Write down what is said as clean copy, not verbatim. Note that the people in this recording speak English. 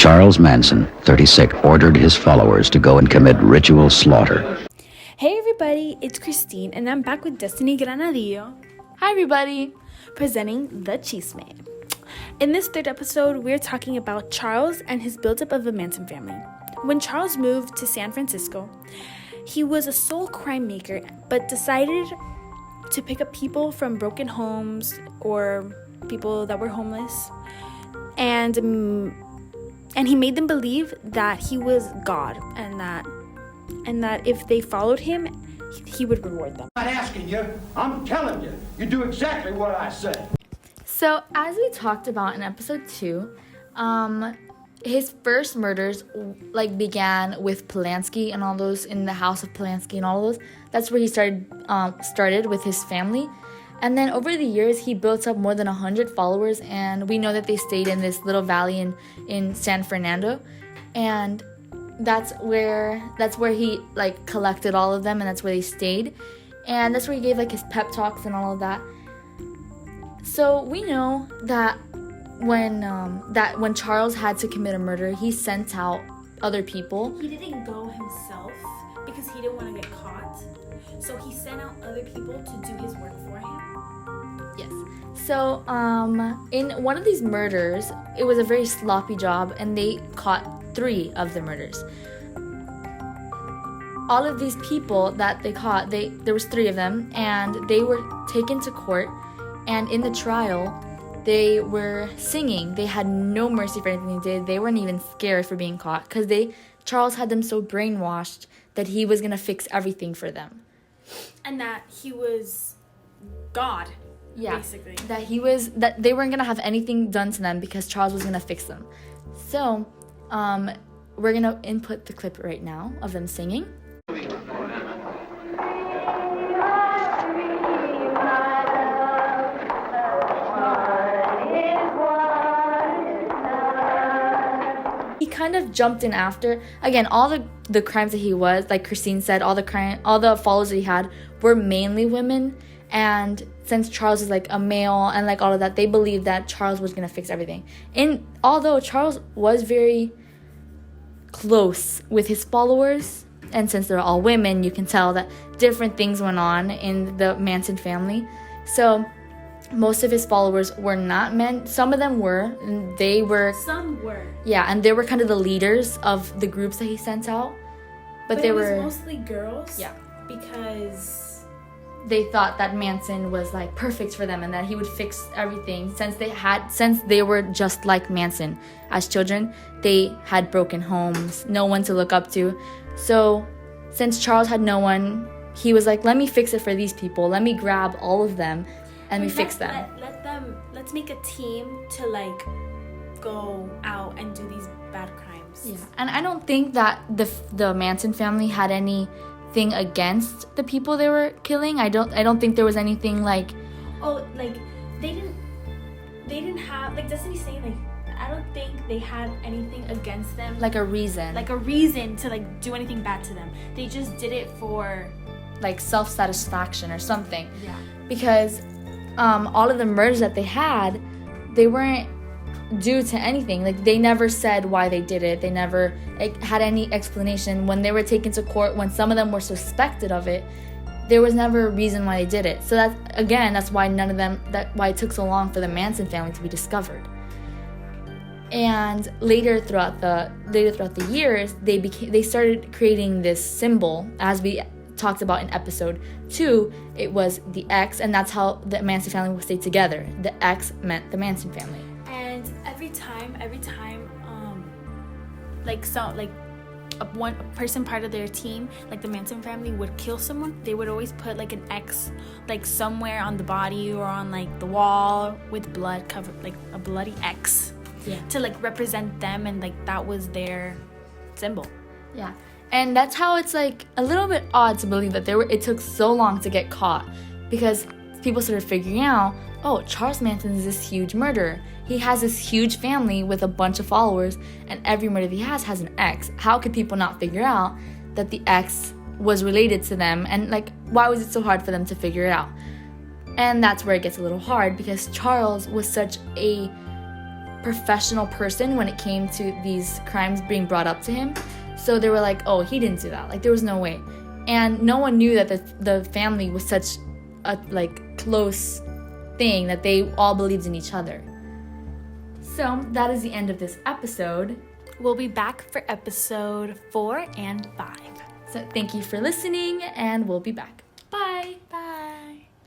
Charles Manson, 36, ordered his followers to go and commit ritual slaughter. Hey everybody, it's Christine and I'm back with Destiny Granadillo. Hi everybody! Presenting The Chisme. In this third episode, we're talking about Charles and his buildup of the Manson family. When Charles moved to San Francisco, he was a sole crime maker, but decided to pick up people from broken homes or people that were homeless, and he made them believe that he was God, and that if they followed him, he would reward them. I'm not asking you, I'm telling you. You do exactly what I said. So, as we talked about in episode 2, his first murders began with Polanski and all those, in the house of Polanski and all those. That's where he started with his family. And then over the years, he built up more than 100 followers, and we know that they stayed in this little valley in San Fernando, and that's where he collected all of them, and that's where they stayed, and that's where he gave his pep talks and all of that. So we know that when Charles had to commit a murder, he sent out other people. He didn't go himself because he didn't want to get caught. So he sent out other people to do his work for him. Yes. So in one of these murders, it was a very sloppy job, and they caught 3 of the murders. All of these people that they caught, there was 3 of them, and they were taken to court, and in the trial, they were singing. They had no mercy for anything they did. They weren't even scared for being caught, because Charles had them so brainwashed that he was going to fix everything for them. And that he was God, basically. That they weren't going to have anything done to them because Charles was going to fix them. So, we're going to input the clip right now of them singing. He kind of jumped in after. Again, all the crimes that he was, like Christine said, all the followers that he had were mainly women. And since Charles is a male and all of that, they believed that Charles was gonna fix everything. And although Charles was very close with his followers, and since they're all women, you can tell that different things went on in the Manson family. So most of his followers were not men. Some of them were, and they were... Some were. Yeah, and they were kind of the leaders of the groups that he sent out. But they were... It was mostly girls. Yeah. Because they thought that Manson was perfect for them and that he would fix everything. Since they were just like Manson as children, they had broken homes, no one to look up to. So since Charles had no one, he was like, let me fix it for these people. Let me grab all of them and we fix them. Let's make a team to go out and do these bad crimes. Yeah, and I don't think that the Manson family had anything against the people they were killing. I don't think there was anything they didn't have, Destiny's saying, I don't think they had anything against them. A reason. A reason to do anything bad to them. They just did it for self-satisfaction or something. Yeah. Because all of the murders that they had, they weren't due to anything. They never said why they did it. They never had any explanation. When they were taken to court, when some of them were suspected of it, there was never a reason why they did it. So that's why why it took so long for the Manson family to be discovered. And later throughout the years, they started creating this symbol, as we talked about in episode 2. It was the X, and that's how the Manson family would stay together. The X meant the Manson family. And every time one person part of their team, the Manson family, would kill someone, they would always put an X somewhere on the body or on the wall with blood covered, a bloody X. Yeah. To represent them, and that was their symbol. Yeah. And that's how it's a little bit odd to believe that it took so long to get caught, because people started figuring out, oh, Charles Manson is this huge murderer. He has this huge family with a bunch of followers, and every murder he has an X. How could people not figure out that the X was related to them? And why was it so hard for them to figure it out? And that's where it gets a little hard, because Charles was such a professional person when it came to these crimes being brought up to him. So they were like, oh, he didn't do that. Like, there was no way. And no one knew that the family was such a, like, close thing, that they all believed in each other. So that is the end of this episode. We'll be back for episode 4 and 5. So thank you for listening, and we'll be back.